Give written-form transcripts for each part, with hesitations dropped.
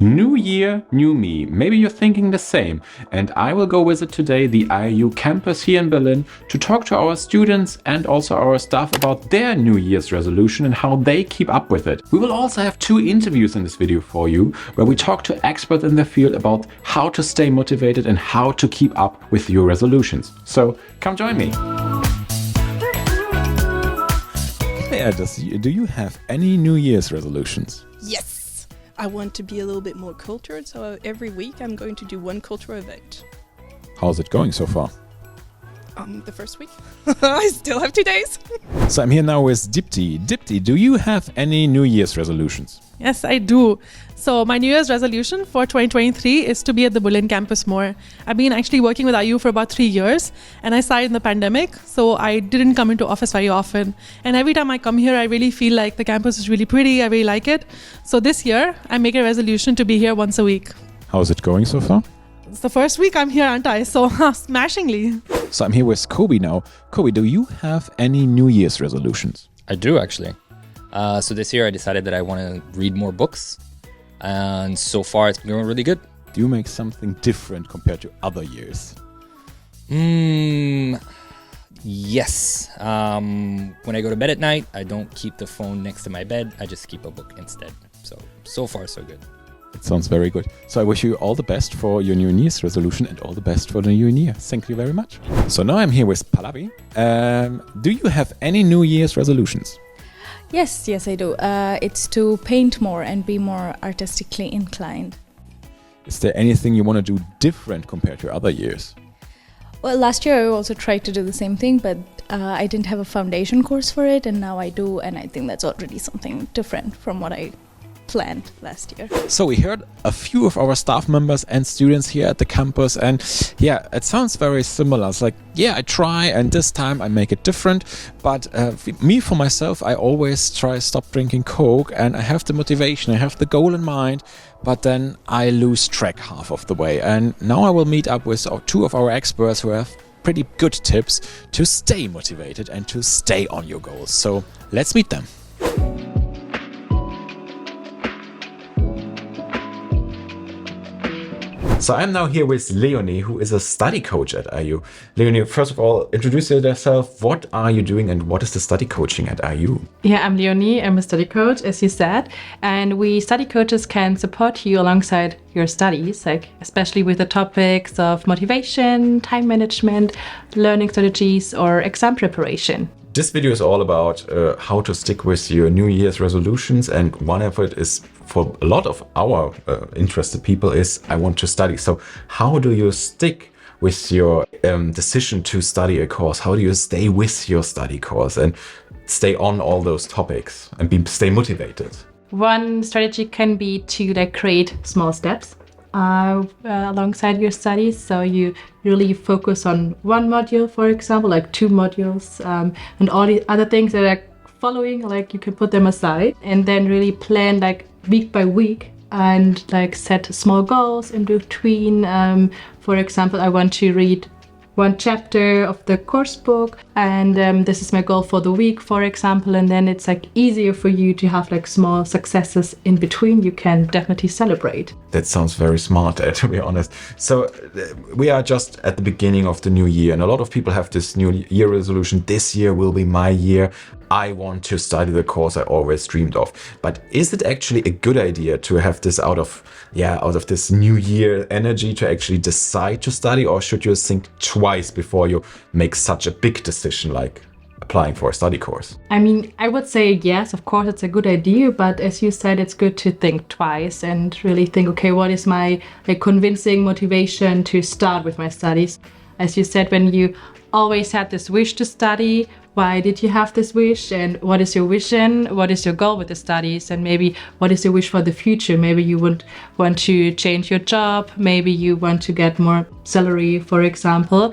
New year, new me. Maybe you're thinking the same. And I will go visit today the IU campus here in Berlin to talk to our students and also our staff about their New Year's resolution and how they keep up with it. We will also have 2 interviews in this video for you, where we talk to experts in their field about how to stay motivated and how to keep up with your resolutions. So come join me. Claire, do you have any New Year's resolutions? Yes! I want to be a little bit more cultured, so every week I'm going to do one cultural event. How's it going so far? The first week. I still have 2 days. So I'm here now with Dipti. Dipti, do you have any New Year's resolutions? Yes, I do. So my New Year's resolution for 2023 is to be at the Berlin campus more. I've been actually working with IU for about 3 years, and I started in the pandemic, so I didn't come into office very often. And every time I come here, I really feel like the campus is really pretty. I really like it. So this year, I make a resolution to be here once a week. How's it going so far? It's the first week I'm here, aren't I? So smashingly. So I'm here with Kobe now. Kobe, do you have any New Year's resolutions? I do, actually. So this year I decided that I want to read more books. And so far it's been going really good. Do you make something different compared to other years? Yes. When I go to bed at night, I don't keep the phone next to my bed. I just keep a book instead. So far, so good. It sounds very good. So I wish you all the best for your New Year's resolution and all the best for the new year. Thank you very much. So now I'm here with Pallavi. Do you have any New Year's resolutions? Yes, I do. It's to paint more and be more artistically inclined. Is there anything you want to do different compared to other years? Well, last year I also tried to do the same thing, but I didn't have a foundation course for it, and now I do, and I think that's already something different from what I planned last year. So we heard a few of our staff members and students here at the campus, and yeah, it sounds very similar. It's like, yeah, I try, and this time I make it different. But for myself, I always try to stop drinking Coke, and I have the motivation, I have the goal in mind, but then I lose track half of the way. And now I will meet up with 2 of our experts who have pretty good tips to stay motivated and to stay on your goals. So let's meet them. So I'm now here with Leonie, who is a study coach at IU. Leonie, first of all, introduce yourself. What are you doing and what is the study coaching at IU? Yeah, I'm Leonie. I'm a study coach, as you said. And we study coaches can support you alongside your studies, like especially with the topics of motivation, time management, learning strategies, or exam preparation. This video is all about how to stick with your New Year's resolutions, and one of it is for a lot of our interested people is I want to study. So how do you stick with your decision to study a course? How do you stay with your study course and stay on all those topics and stay motivated? One strategy can be to create small steps alongside your studies. So you really focus on one module, for example, like 2 modules, and all the other things that are following, you can put them aside and then really plan week by week and set small goals in between. For example, I want to read 1 chapter of the course book, and this is my goal for the week, for example, and then it's easier for you to have small successes in between you can definitely celebrate. That sounds very smart, to be honest. So we are just at the beginning of the new year, and a lot of people have this new year resolution. This year will be my year. I want to study the course I always dreamed of. But is it actually a good idea to have this out of this new year energy to actually decide to study, or should you think twice before you make such a big decision like applying for a study course? I mean, I would say yes, of course it's a good idea, but as you said, it's good to think twice and really think, okay, what is my convincing motivation to start with my studies? As you said, when you always had this wish to study, why did you have this wish, and what is your vision, what is your goal with the studies, and maybe what is your wish for the future? Maybe you would want to change your job, maybe you want to get more salary, for example.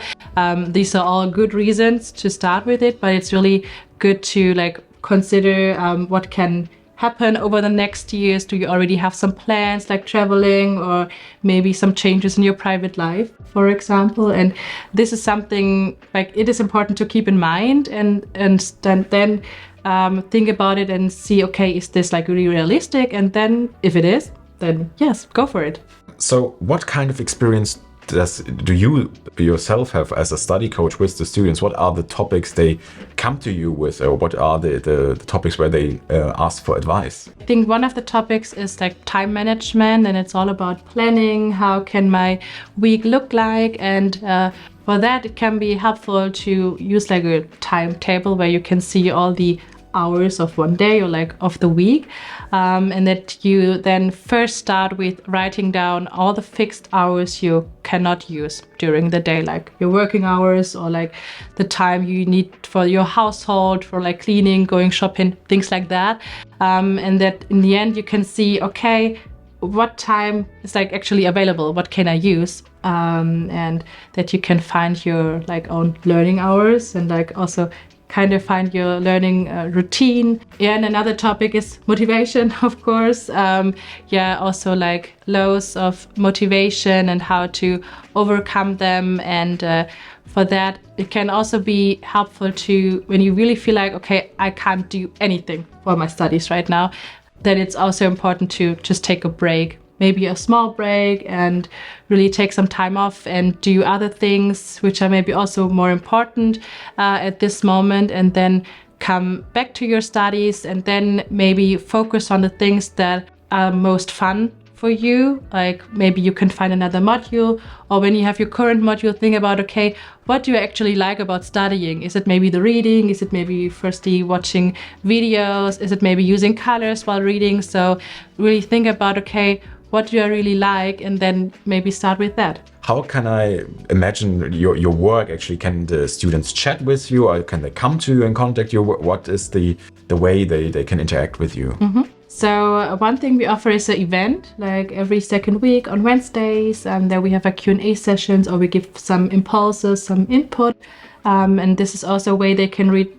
These are all good reasons to start with it, but it's really good to consider what can happen over the next years. Do you already have some plans like traveling or maybe some changes in your private life, for example? And this is something it is important to keep in mind and then think about it and see, okay, is this really realistic? And then if it is, then yes, go for it. So what kind of experience do you yourself have as a study coach with the students? What are the topics they come to you with, or what are the topics where they ask for advice? I think one of the topics is like time management, and it's all about planning. How can my week look like? And for that, it can be helpful to use like a timetable where you can see all the hours of one day or like of the week, and that you then first start with writing down all the fixed hours you cannot use during the day, like your working hours or like the time you need for your household, for like cleaning, going shopping, things like that, and that in the end you can see, okay, what time is like actually available, what can I use, and that you can find your like own learning hours and like also kind of find your learning routine. Yeah, and another topic is motivation, of course. Also like lows of motivation and how to overcome them. And for that, it can also be helpful to when you really feel like, okay, I can't do anything for my studies right now, then it's also important to just take a break, maybe a small break, and really take some time off and do other things which are maybe also more important at this moment, and then come back to your studies and then maybe focus on the things that are most fun for you. Like maybe you can find another module, or when you have your current module, think about, okay, what do you actually like about studying? Is it maybe the reading? Is it maybe firstly watching videos? Is it maybe using colors while reading? So really think about, okay, what do I really like, and then maybe start with that. How can I imagine your work actually? Can the students chat with you, or can they come to you and contact you? What is the way they can interact with you? Mm-hmm. So one thing we offer is an event, like every second week on Wednesdays, and there we have a Q&A sessions, or we give some impulses, some input. And this is also a way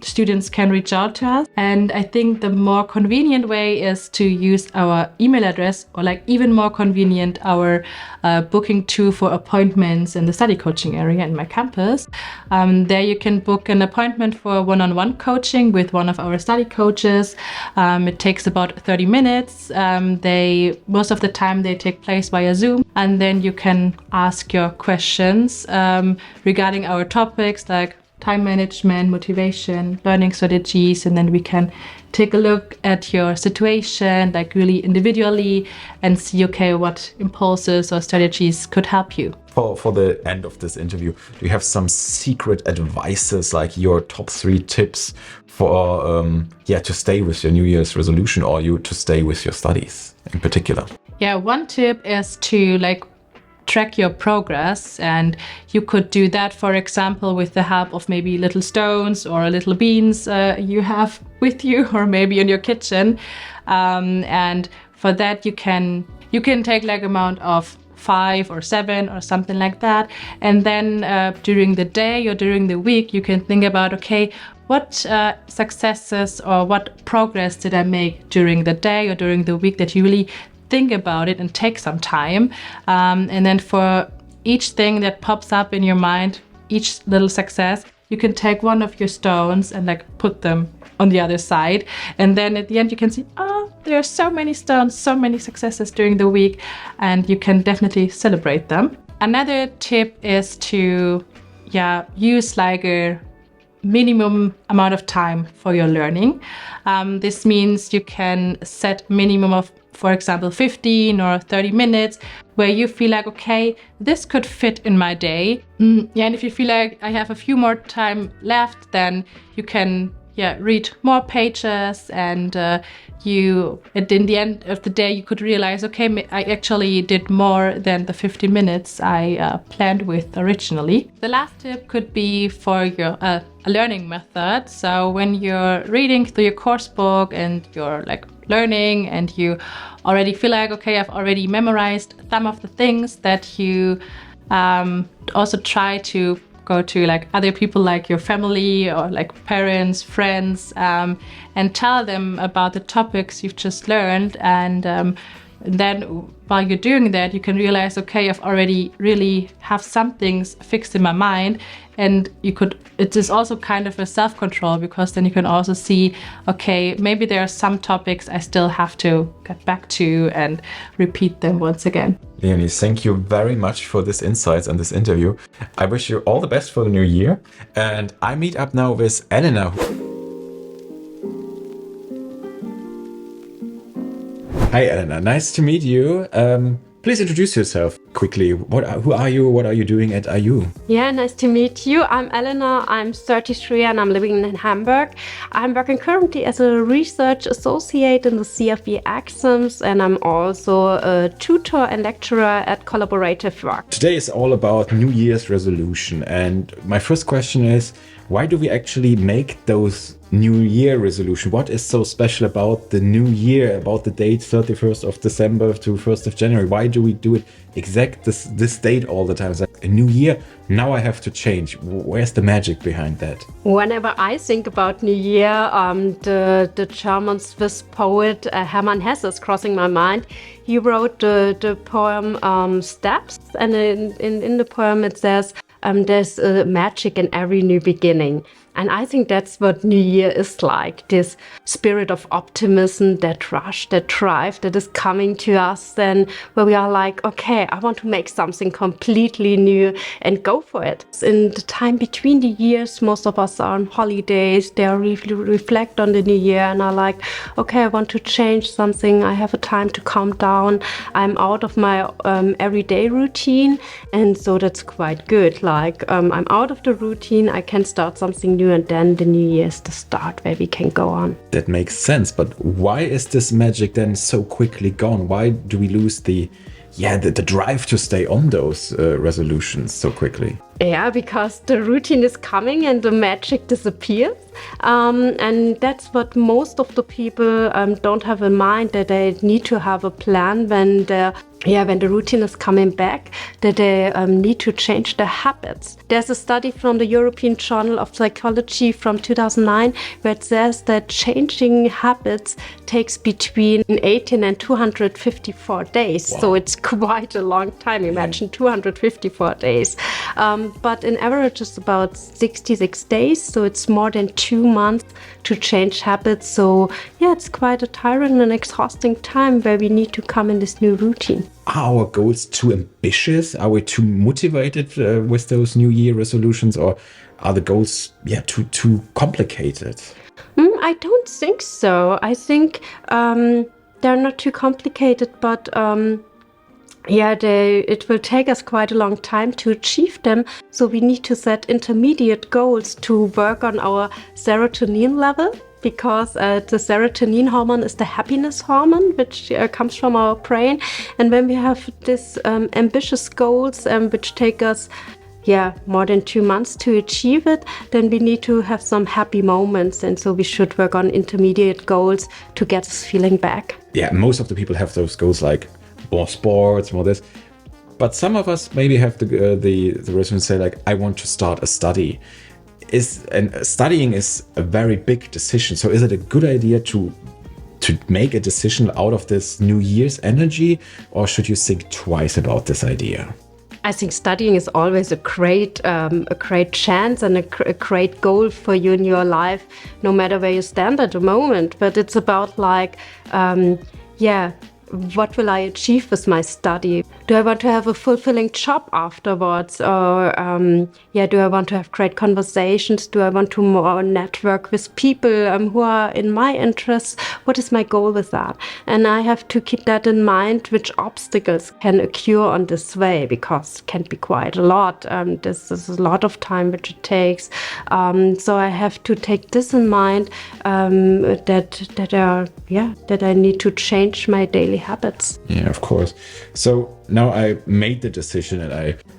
students can reach out to us. And I think the more convenient way is to use our email address, or like even more convenient, our booking tool for appointments in the study coaching area in myCampus. There you can book an appointment for one-on-one coaching with one of our study coaches. It takes about 30 minutes. Most of the time they take place via Zoom, and then you can ask your questions regarding our topics like time management, motivation, learning strategies, and then we can take a look at your situation, like really individually, and see, okay, what impulses or strategies could help you. For the end of this interview, do you have some secret advices, like your top 3 tips for to stay with your New Year's resolution, or to stay with your studies in particular? Yeah, one tip is to track your progress, and you could do that, for example, with the help of maybe little stones or little beans you have with you, or maybe in your kitchen, and for that you can take like amount of 5 or 7 or something like that, and then during the day or during the week you can think about, okay, what successes or what progress did I make during the day or during the week, that you really think about it and take some time, and then for each thing that pops up in your mind, each little success, you can take one of your stones and put them on the other side, and then at the end you can see, oh, there are so many stones, so many successes during the week, and you can definitely celebrate them. Another tip is to use a minimum amount of time for your learning. This means you can set minimum of, for example, 15 or 30 minutes where you feel like, okay, this could fit in my day. And if you feel like I have a few more time left, then you can read more pages, and in the end of the day you could realize, okay, I actually did more than the 50 minutes I planned with originally. The last tip could be for your a learning method. So when you're reading through your course book and you're learning, and you already feel like, okay, I've already memorized some of the things, that you also try to go to other people, like your family or parents, friends, and tell them about the topics you've just learned, and And then while you're doing that, you can realize, okay, I've already really have some things fixed in my mind. And it is also kind of a self-control, because then you can also see, okay, maybe there are some topics I still have to get back to and repeat them once again. Leonie, thank you very much for this insights and this interview. I wish you all the best for the new year. And I meet up now with Elena. Hi, Elena. Nice to meet you. Please introduce yourself quickly. Who are you? What are you doing at IU? Yeah, nice to meet you. I'm Elena. I'm 33 and I'm living in Hamburg. I'm working currently as a research associate in the CFB exams, and I'm also a tutor and lecturer at collaborative work. Today is all about New Year's resolution. And my first question is, why do we actually make those New Year resolution? What is so special about the new year, about the date 31st of December to 1st of January? Why do we do it exact this date all the time? It's like a new year, now I have to change. Where's the magic behind that? Whenever I think about New Year, the German Swiss poet Hermann Hesse is crossing my mind. He wrote the poem Steps, and in the poem it says, there's a magic in every new beginning. And I think that's what New Year is like, this spirit of optimism, that rush, that drive that is coming to us, then where we are like, okay, I want to make something completely new and go for it. In the time between the years, most of us are on holidays, they are reflect on the new year and are like, okay, I want to change something, I have a time to calm down, I'm out of my everyday routine, and so that's quite good. Like, I'm out of the routine, I can start something new, and then the new year is the start where we can go on. That makes sense, but why is this magic then so quickly gone? Why do we lose the drive to stay on those resolutions so quickly? Yeah, because the routine is coming and the magic disappears. And that's what most of the people don't have in mind, that they need to have a plan when the routine is coming back, that they need to change their habits. There's a study from the European Journal of Psychology from 2009 where it says that changing habits takes between 18 and 254 days. Wow. So it's quite a long time. Imagine 254 days. But in average, it's about 66 days. So it's more than 2 months to change habits. So yeah, it's quite a tiring and exhausting time where we need to come in this new routine. Are our goals too ambitious? Are we too motivated with those New Year resolutions, or are the goals too complicated? I don't think so. I think they're not too complicated, but it will take us quite a long time to achieve them. So we need to set intermediate goals to work on our serotonin level, because the serotonin hormone is the happiness hormone, which comes from our brain. And when we have these ambitious goals, which take us more than 2 months to achieve it, then we need to have some happy moments. And so we should work on intermediate goals to get this feeling back. Yeah, most of the people have those goals like more sports, more this. But some of us maybe have the resolution say like, I want to start a study. Studying is a very big decision. So is it a good idea to make a decision out of this New Year's energy, or should you think twice about this idea? I think studying is always a great chance and a great goal for you in your life, no matter where you stand at the moment. But it's about like, what will I achieve with my study? Do I want to have a fulfilling job afterwards? Or do I want to have great conversations? Do I want to more network with people who are in my interests? What is my goal with that? And I have to keep that in mind, which obstacles can occur on this way, because it can be quite a lot. This is a lot of time which it takes. So I have to take this in mind, that I need to change my daily habits. Yeah, of course. So now I made the decision,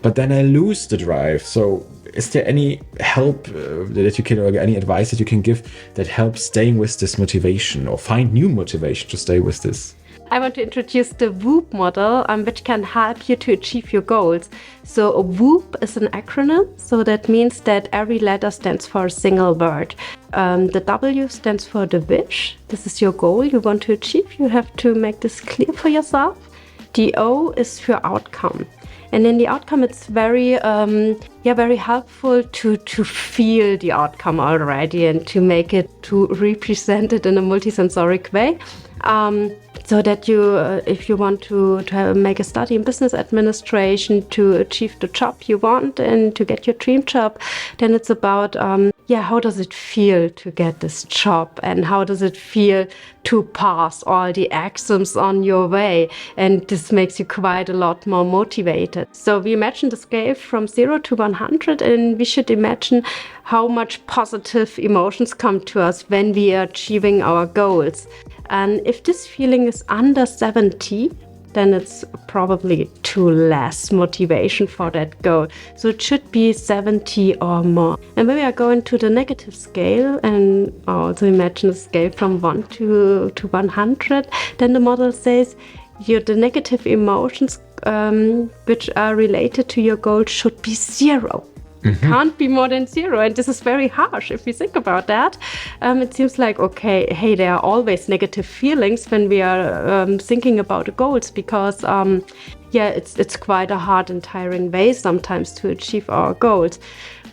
but then I lose the drive. So is there any help that you can, or any advice that you can give that helps staying with this motivation, or find new motivation to stay with this? I want to introduce the Woop model, which can help you to achieve your goals. So a Woop is an acronym, so that means that every letter stands for a single word. The W stands for the wish. This is your goal you want to achieve. You have to make this clear for yourself. The O is for outcome. And in the outcome, it's very helpful to feel the outcome already and to make it, to represent it in a multisensoric way. So that you, if you want to make a study in business administration to achieve the job you want and to get your dream job, then it's about, how does it feel to get this job and how does it feel to pass all the exams on your way? And this makes you quite a lot more motivated. So we imagine the scale from 0 to 100, and we should imagine how much positive emotions come to us when we are achieving our goals. And if this feeling is under 70, then it's probably too less motivation for that goal. So it should be 70 or more. And when we are going to the negative scale, and also imagine a scale from 1 to 100, then the model says the negative emotions which are related to your goal should be 0. Can't be more than 0, and this is very harsh if we think about that. It seems like, okay, hey, there are always negative feelings when we are thinking about the goals, because it's quite a hard and tiring way sometimes to achieve our goals.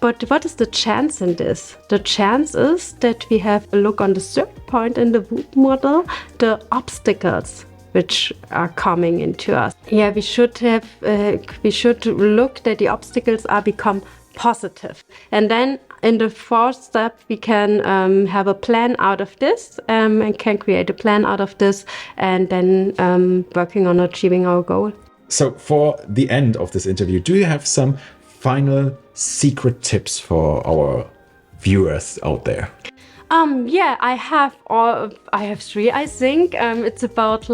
But what is the chance in this? The chance is that we have a look on the third point in the Woop model, the obstacles which are coming into us. Yeah, we should look that the obstacles are become positive. And then in the fourth step, we can have a plan out of this and can create a plan out of this, and then working on achieving our goal. So for the end of this interview, do you have some final secret tips for our viewers out there? I have 3, I think. It's about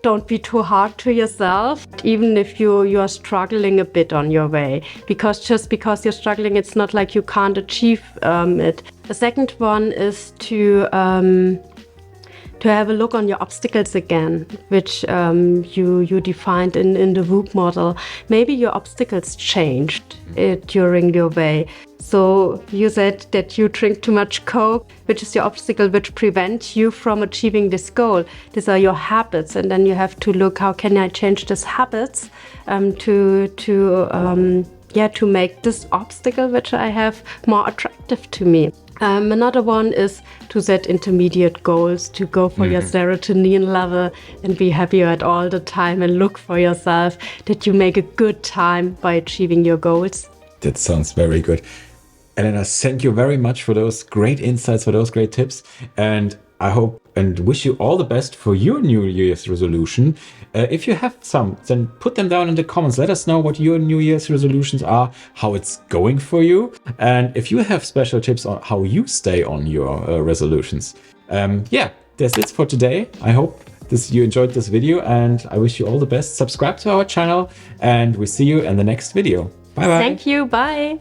don't be too hard to yourself, even if you are struggling a bit on your way. Just because you're struggling, it's not like you can't achieve it. The second one is to have a look on your obstacles again, which you defined in the Woop model. Maybe your obstacles changed during your way. So you said that you drink too much Coke, which is your obstacle which prevents you from achieving this goal. These are your habits, and then you have to look, how can I change these habits to make this obstacle which I have more attractive to me. Another one is to set intermediate goals, to go for your serotonin level and be happier at all the time, and look for yourself that you make a good time by achieving your goals. That sounds very good. Elena, thank you very much for those great insights, for those great tips. And I hope and wish you all the best for your New Year's resolution. If you have some, then put them down in the comments. Let us know what your New Year's resolutions are, how it's going for you. And if you have special tips on how you stay on your resolutions. That's it for today. I hope you enjoyed this video, and I wish you all the best. Subscribe to our channel, and we see you in the next video. Bye bye. Thank you. Bye.